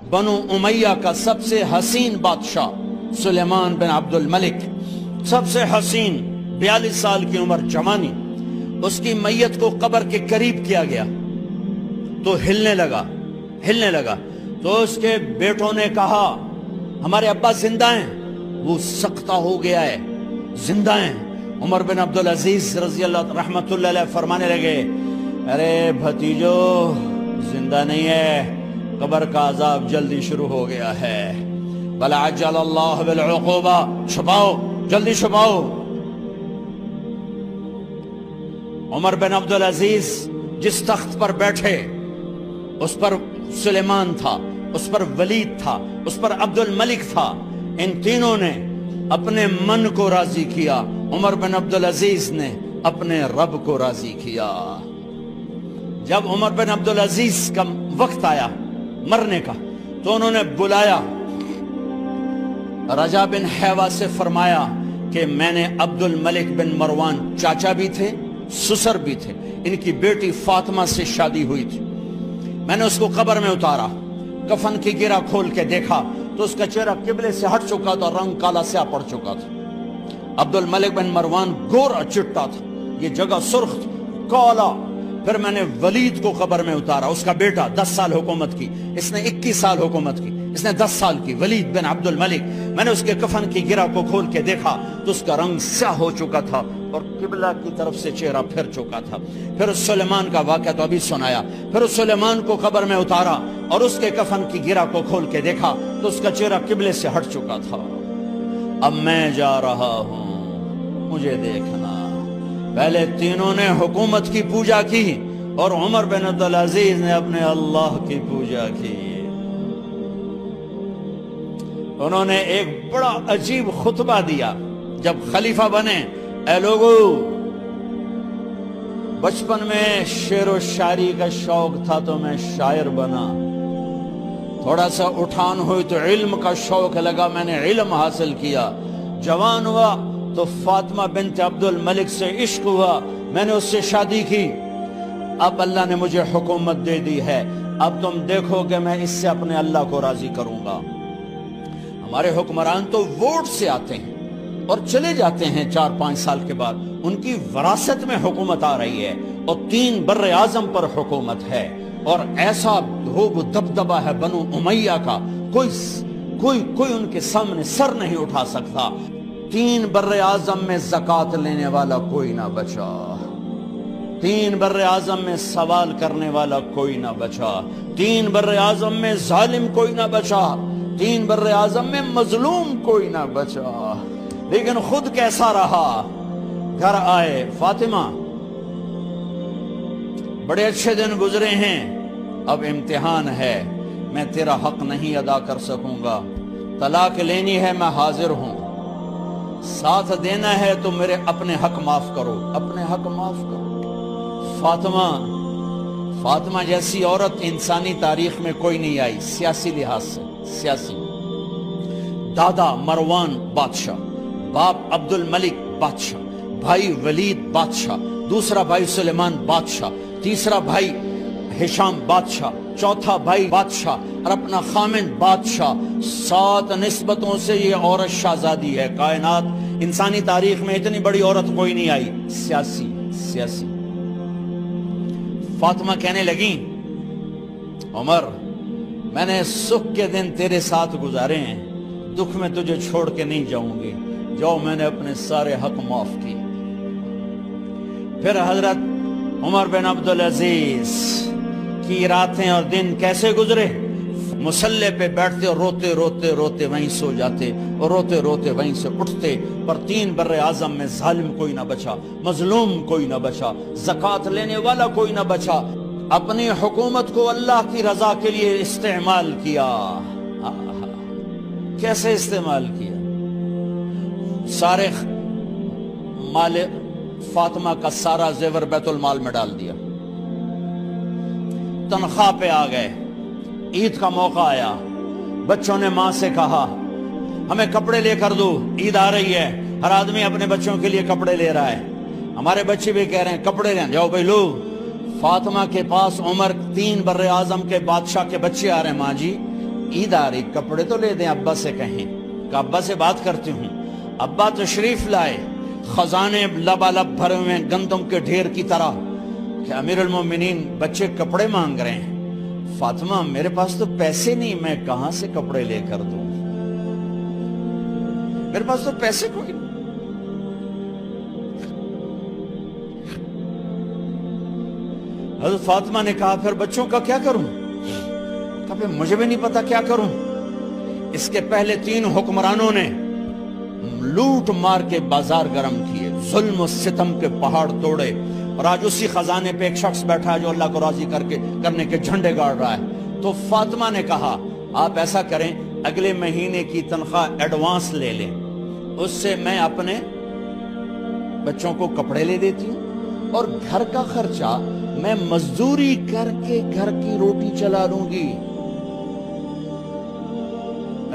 بنو امیہ کا سب سے حسین بادشاہ سلیمان بن عبد الملک، سب سے حسین، 42 سال کی عمر، جوانی، اس کی میت کو قبر کے قریب کیا گیا تو ہلنے لگا تو اس کے بیٹوں نے کہا ہمارے ابا زندہ ہیں، وہ سکتہ ہو گیا ہے، زندہ ہیں۔ عمر بن عبدالعزیز رضی اللہ رحمت اللہ علیہ فرمانے لگے ارے بھتیجو زندہ نہیں ہے، قبر کا عذاب جلدی شروع ہو گیا ہے، بل عجل اللہ بالعقوبہ، چھپاؤ، جلدی چھپاؤ۔ عمر بن عبدالعزیز جس تخت پر بیٹھے اس پر سلیمان تھا، اس پر ولید تھا، اس پر عبد الملک تھا، ان تینوں نے اپنے من کو راضی کیا، عمر بن عبدالعزیز نے اپنے رب کو راضی کیا۔ جب عمر بن عبدالعزیز کا وقت آیا مرنے کا تو انہوں نے بلایا رجا بن حیوہ سے، فرمایا کہ میں نے عبد الملک بن مروان، چاچا بھی تھے سسر بھی تھے، ان کی بیٹی فاطمہ سے شادی ہوئی تھی، میں نے اس کو قبر میں اتارا، کفن کی گرہ کھول کے دیکھا تو اس کا چہرہ قبلے سے ہٹ چکا تھا، رنگ کالا سیاہ پڑ چکا تھا۔ عبد الملک بن مروان گورا چٹا تھا، یہ جگہ سرخ تھی، کالا۔ پھر میں نے ولید کو قبر میں اتارا، اس کا بیٹا 10 سال حکومت کی، اس نے 21 سال حکومت کی، اس نے 10 سال کی، ولید بن عبد الملک۔ میں نے اس کے کفن کی گرہ کو کھول کے دیکھا تو اس کا رنگ سیاہ ہو چکا تھا اور قبلہ کی طرف سے چہرہ پھر چکا تھا۔ پھر سلیمان کا واقعہ تو ابھی سنایا، پھر سلیمان کو قبر میں اتارا اور اس کے کفن کی گرہ کو کھول کے دیکھا تو اس کا چہرہ قبلے سے ہٹ چکا تھا۔ اب میں جا رہا ہوں، مجھے دیکھنا۔ پہلے تینوں نے حکومت کی پوجا کی اور عمر بن عبدالعزیز نے اپنے اللہ کی پوجا کی۔ انہوں نے ایک بڑا عجیب خطبہ دیا جب خلیفہ بنے، اے لوگو، بچپن میں شعر و شاعری کا شوق تھا تو میں شاعر بنا، تھوڑا سا اٹھان ہوئی تو علم کا شوق لگا، میں نے علم حاصل کیا، جوان ہوا تو فاطمہ بنت عبد الملک سے عشق ہوا، میں نے اس سے شادی کی، اب اللہ نے مجھے حکومت دے دی ہے، اب تم دیکھو کہ میں اس سے اپنے اللہ کو راضی کروں گا۔ ہمارے حکمران تو ووٹ سے آتے ہیں اور چلے جاتے ہیں 4-5 سال کے بعد، ان کی وراثت میں حکومت آ رہی ہے اور 3 بر اعظم پر حکومت ہے، اور ایسا دھوب دبدبہ ہے بنو امیہ کا، کوئی ان کے سامنے سر نہیں اٹھا سکتا۔ 3 بر اعظم میں زکوٰۃ لینے والا کوئی نہ بچا، 3 بر اعظم میں سوال کرنے والا کوئی نہ بچا، 3 بر اعظم میں ظالم کوئی نہ بچا، 3 بر اعظم میں مظلوم کوئی نہ بچا۔ لیکن خود کیسا رہا؟ گھر آئے، فاطمہ بڑے اچھے دن گزرے ہیں، اب امتحان ہے، میں تیرا حق نہیں ادا کر سکوں گا، طلاق لینی ہے میں حاضر ہوں، ساتھ دینا ہے تو میرے اپنے حق معاف کرو، اپنے حق معاف کرو۔ فاطمہ جیسی عورت انسانی تاریخ میں کوئی نہیں آئی، سیاسی لحاظ سے، سیاسی، دادا مروان بادشاہ، باپ عبد الملک بادشاہ، بھائی ولید بادشاہ، دوسرا بھائی سلیمان بادشاہ، تیسرا بھائی ہشام بادشاہ، چوتھا بھائی بادشاہ اور اپنا خامن بادشاہ، 7 نسبتوں سے یہ عورت شہزادی ہے۔ کائنات انسانی تاریخ میں اتنی بڑی عورت کوئی نہیں آئی، سیاسی۔ فاطمہ کہنے لگیں عمر، میں نے سکھ کے دن تیرے ساتھ گزارے ہیں، دکھ میں تجھے چھوڑ کے نہیں جاؤں گی، جاؤ میں نے اپنے سارے حق معاف کی۔ پھر حضرت عمر بن عبدالعزیز کی راتیں اور دن کیسے گزرے؟ مسلح پہ بیٹھتے اور روتے وہیں سو جاتے اور روتے وہیں سے اٹھتے، پر 3 بر اعظم میں ظالم کوئی نہ بچا، مظلوم کوئی نہ بچا، زکوٰۃ لینے والا کوئی نہ بچا، اپنی حکومت کو اللہ کی رضا کے لیے استعمال کیا۔ کیسے استعمال کیا؟ سارے مال فاطمہ کا سارا زیور بیت المال میں ڈال دیا، تنخواہ پہ آ گئے، عید کا موقع آیا، بچوں نے ماں سے کہا ہمیں کپڑے لے کر دو، عید آ رہی ہے، ہر آدمی اپنے بچوں کے لیے کپڑے لے رہا ہے، ہمارے بچے بھی کہہ رہے ہیں کپڑے لیں، جاؤ بھائی لو۔ فاطمہ کے پاس عمر 3 بر اعظم کے بادشاہ کے بچے آ رہے ہیں، ماں جی عید آ رہی، کپڑے تو لے دیں، ابا سے کہیں کہ ابا سے بات کرتی ہوں۔ ابا تشریف لائے، خزانے لبالب بھرے ہوئے گندم کے ڈھیر کی طرح، کہ امیر المومنین بچے کپڑے مانگ رہے ہیں۔ فاطمہ میرے پاس تو پیسے نہیں، میں کہاں سے کپڑے لے کر دوں، میرے پاس تو پیسے کوئی نہیں۔ حضرت فاطمہ نے کہا پھر بچوں کا کیا کروں؟ کہا پھر مجھے بھی نہیں پتا کیا کروں۔ اس کے پہلے 3 حکمرانوں نے لوٹ مار کے بازار گرم کیے، ظلم و ستم کے پہاڑ توڑے، اور آج اسی خزانے پہ ایک شخص بیٹھا ہے جو اللہ کو راضی کرنے کے جھنڈے گاڑ رہا ہے۔ تو فاطمہ نے کہا آپ ایسا کریں، اگلے مہینے کی تنخواہ ایڈوانس لے لیں، اس سے میں اپنے بچوں کو کپڑے لے دیتی ہوں، اور گھر کا خرچہ میں مزدوری کر کے گھر کی روٹی چلا لوں گی۔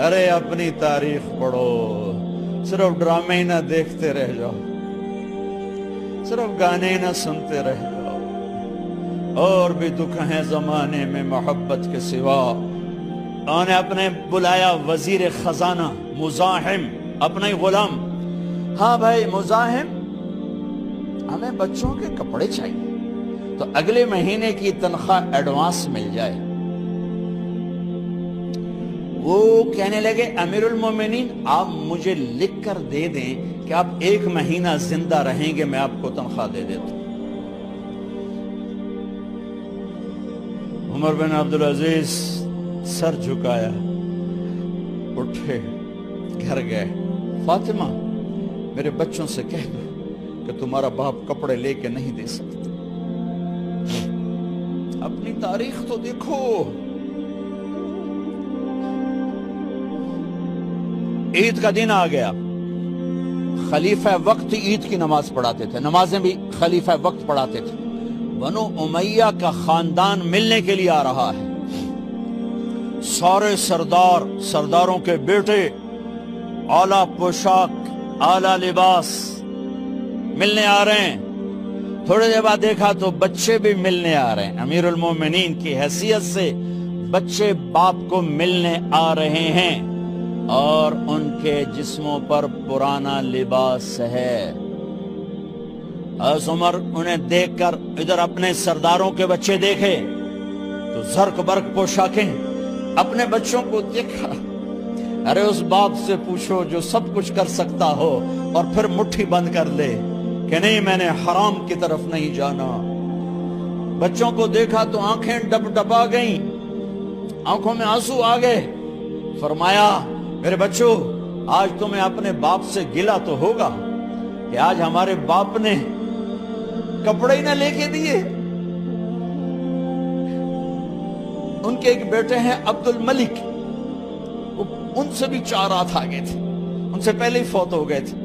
ارے اپنی تاریخ پڑھو، صرف ڈرامے ہی نہ دیکھتے رہ جاؤ، صرف گانے نہ سنتے رہ جاؤ، اور بھی دکھ ہیں زمانے میں محبت کے سوا۔ انہوں نے اپنے بلایا وزیر خزانہ مزاحم، اپنا ہی غلام، ہاں بھائی مزاحم ہمیں بچوں کے کپڑے چاہیے، تو اگلے مہینے کی تنخواہ ایڈوانس مل جائے۔ وہ کہنے لگے امیر المومنین آپ مجھے لکھ کر دے دیں کہ آپ 1 مہینہ زندہ رہیں گے، میں آپ کو تنخواہ دے دیتا ہوں۔ عمر بن عبدالعزیز سر جھکایا، اٹھے، گھر گئے۔ فاطمہ میرے بچوں سے کہہ دو کہ تمہارا باپ کپڑے لے کے نہیں دے سکتا۔ اپنی تاریخ تو دیکھو، عید کا دن آ گیا، خلیفہ وقت عید کی نماز پڑھاتے تھے، نمازیں بھی خلیفہ وقت پڑھاتے تھے۔ بنو امیہ کا خاندان ملنے کے لیے آ رہا ہے، سارے سرداروں کے بیٹے اعلیٰ پوشاک، اعلیٰ لباس ملنے آ رہے ہیں۔ تھوڑے دیر بعد دیکھا تو بچے بھی ملنے آ رہے ہیں، امیر المومنین کی حیثیت سے بچے باپ کو ملنے آ رہے ہیں، اور ان کے جسموں پر پرانا لباس ہے۔ حضرت عمر انہیں دیکھ کر ادھر اپنے سرداروں کے بچے دیکھے تو زرق برق پوشاکیں، اپنے بچوں کو دیکھا۔ ارے اس باپ سے پوچھو جو سب کچھ کر سکتا ہو اور پھر مٹھی بند کر لے کہ نہیں میں نے حرام کی طرف نہیں جانا۔ بچوں کو دیکھا تو آنکھیں ڈب ڈبا گئیں، آنکھوں میں آنسو آ گئے۔ فرمایا میرے بچوں آج تمہیں اپنے باپ سے گلہ تو ہوگا کہ آج ہمارے باپ نے کپڑے ہی نہ لے کے دیے۔ ان کے ایک بیٹے ہیں عبد الملک، ان سے بھی 4 ہاتھ آگے تھے، ان سے پہلے ہی فوت ہو گئے تھے۔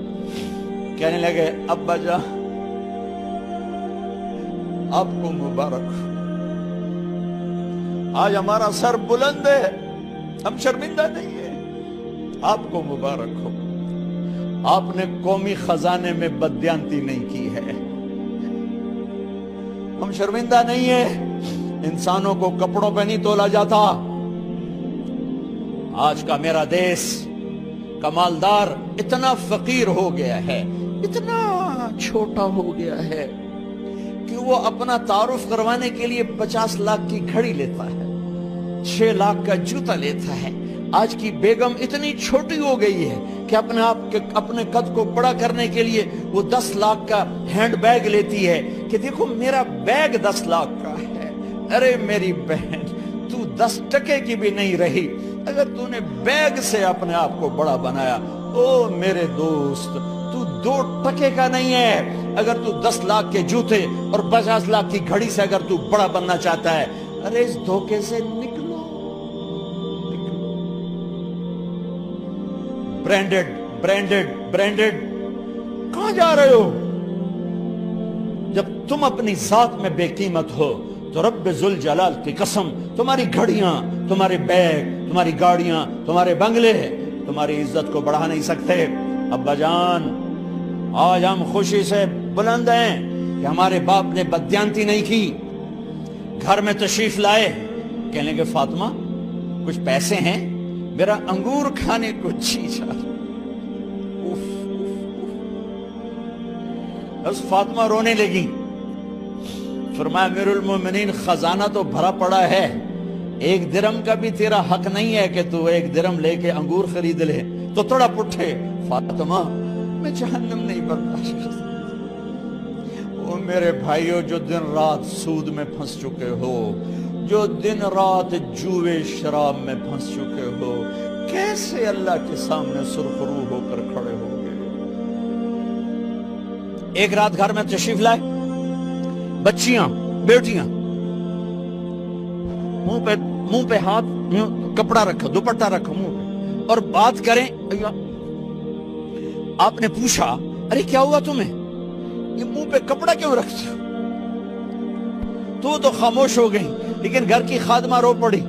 کہنے لگے ابا جان آپ کو مبارک، آج ہمارا سر بلند ہے، ہم شرمندہ نہیں ہیں، آپ کو مبارک ہو، آپ نے قومی خزانے میں بددیانتی نہیں کی ہے، ہم شرمندہ نہیں ہیں۔ انسانوں کو کپڑوں پہ نہیں تولا جاتا۔ آج کا میرا دیس کا مالدار اتنا فقیر ہو گیا ہے، اتنا چھوٹا ہو گیا ہے کہ وہ اپنا تعارف کروانے کے لیے 50 لاکھ کی گھڑی لیتا ہے، 6 لاکھ کا جوتا لیتا ہے۔ آج کی بیگم اتنی چھوٹی ہو گئی ہے کہ اپنے قد کو بڑا کرنے کے لیے وہ 10 لاکھ کا ہینڈ بیگ لیتی ہے کہ دیکھو میرا بیگ 10 لاکھ کا ہے۔ ارے میری بہن تو 10 ٹکے کی بھی نہیں رہی اگر تو نے بیگ سے اپنے آپ کو بڑا بنایا۔ او میرے دوست تو 2 ٹکے کا نہیں ہے اگر تو 10 لاکھ کے جوتے اور 50 لاکھ کی گھڑی سے اگر تو بڑا بننا چاہتا ہے۔ ارے اس دھوکے سے نکلو۔ برینڈڈ کہاں جا رہے ہو؟ جب تم اپنی ذات میں بے قیمت ہو تو رب ذوالجلال کی قسم تمہاری گھڑیاں، تمہارے بیگ، تمہاری گاڑیاں، تمہارے بنگلے تمہاری عزت کو بڑھا نہیں سکتے۔ ابا جان آج ہم خوشی سے بلند ہیں کہ ہمارے باپ نے بددیانتی نہیں کی۔ گھر میں تشریف لائے، کہنے لگے فاطمہ کچھ پیسے ہیں؟ میرا انگور کھانے کو جی چاہ بس فاطمہ رونے لگی. فرمایا امیر المومنین خزانہ تو بھرا پڑا ہے, 1 درہم کا بھی تیرا حق نہیں ہے کہ تو 1 درہم لے کے انگور خرید لے. تو تھوڑا پٹھے, فاطمہ میں جہنم نہیں برداشت کر سکتا. وہ میرے بھائیوں جو دن رات سود میں پھنس چکے ہو, جو دن رات جوے شراب میں پھنس چکے ہو, کیسے اللہ کے سامنے سرخرو ہو کر کھڑے ہو گئے؟ ایک رات گھر میں تشریف لائے, بچیاں بیٹیاں, منہ پہ ہاتھ, کپڑا رکھا, دوپٹہ رکھا منہ پہ, اور بات کریں. آپ نے پوچھا ارے کیا ہوا تمہیں, یہ منہ پہ کپڑا کیوں رکھتے ہو؟ تو خاموش ہو گئی, لیکن گھر کی خادمہ رو پڑی.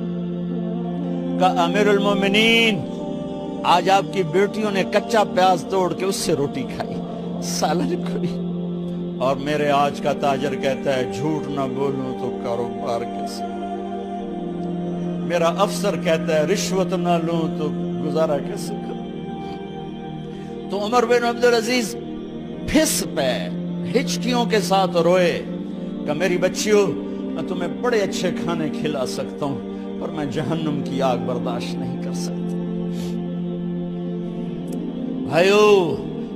کہا امیر المومنین آج آپ کی بیٹیوں نے کچا پیاز توڑ کے اس سے روٹی کھائی, سالن کھائی, اور میرے آج کا تاجر کہتا ہے جھوٹ نہ بولوں تو کاروبار کیسے, میرا افسر کہتا ہے رشوت نہ لوں تو گزارا کیسے کروں. تو عمر بن عبدالعزیز پھس پہ ہچکیوں کے ساتھ روئے کہ میری بچیوں میں تمہیں بڑے اچھے کھانے کھلا سکتا ہوں پر میں جہنم کی آگ برداشت نہیں کر سکتا. بھائیو,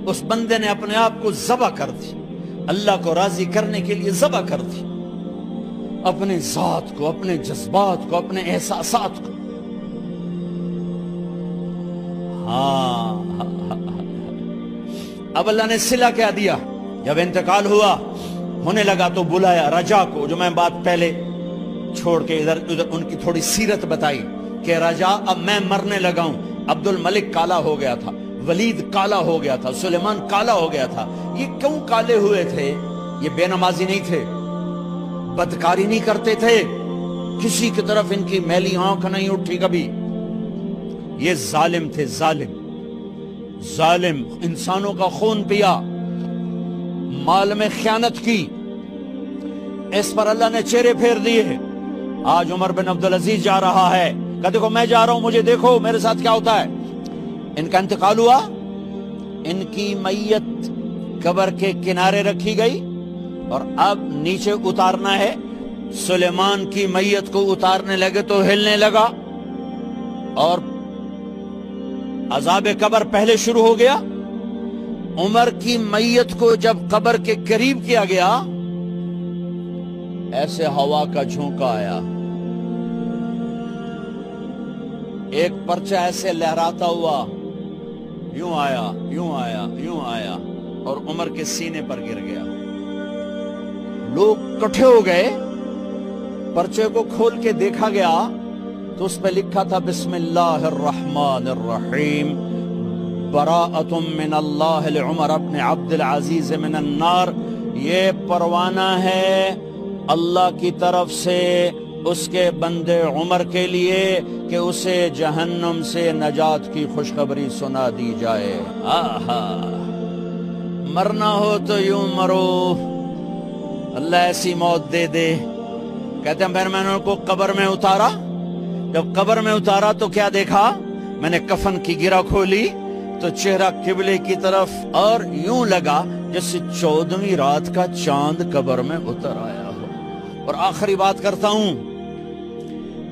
اس بندے نے اپنے آپ کو ذبح کر دی, اللہ کو راضی کرنے کے لیے ذبح کر دی, اپنے ذات کو, اپنے جذبات کو, اپنے احساسات کو. اب اللہ نے صلہ کیا دیا, جب انتقال ہونے لگا تو بلایا رجا کو, جو میں بات پہلے چھوڑ کے ادھر ان کی تھوڑی سیرت بتائی کہ رجا اب میں مرنے لگا ہوں. عبد الملک کالا ہو گیا تھا, ولید کالا ہو گیا تھا, سلیمان کالا ہو گیا تھا. یہ کیوں کالے ہوئے تھے؟ یہ بے نمازی نہیں تھے, بدکاری نہیں کرتے تھے, کسی کی طرف ان کی میلی آنکھ نہیں اٹھی کبھی. یہ ظالم تھے, ظالم انسانوں کا خون پیا, مال میں خیانت کی, اس پر اللہ نے چہرے پھیر دیے. آج عمر بن عبدالعزیز جا رہا ہے, کہ دیکھو میں جا رہا ہوں, مجھے دیکھو میرے ساتھ کیا ہوتا ہے. ان کا انتقال ہوا, ان کی میت قبر کے کنارے رکھی گئی, اور اب نیچے اتارنا ہے. سلیمان کی میت کو اتارنے لگے تو ہلنے لگا, اور عذاب قبر پہلے شروع ہو گیا. عمر کی میت کو جب قبر کے قریب کیا گیا, ایسے ہوا کا جھونکا آیا, ایک پرچہ ایسے لہراتا ہوا یوں آیا, یوں آیا, یوں آیا, اور عمر کے سینے پر گر گیا. لوگ کٹھے ہو گئے, پرچے کو کھول کے دیکھا گیا تو اس پہ لکھا تھا بسم اللہ الرحمن الرحیم, براءۃ من اللہ لعمر بن عبد العزیز من النار. یہ پروانہ ہے اللہ کی طرف سے اس کے بندے عمر کے لیے کہ اسے جہنم سے نجات کی خوشخبری سنا دی جائے. آہا, مرنا ہو تو یوں مرو, اللہ ایسی موت دے دے. کہتے ہیں میں نے ان کو قبر میں اتارا, جب قبر میں اتارا تو کیا دیکھا, میں نے کفن کی گرہ کھولی تو چہرہ قبلے کی طرف, اور یوں لگا جیسے 14ویں رات کا چاند قبر میں اتر آیا ہو. اور آخری بات کرتا ہوں,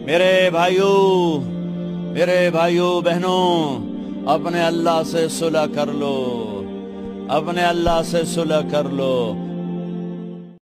میرے بھائیوں بہنوں, اپنے اللہ سے صلح کر لو, اپنے اللہ سے صلح کر لو.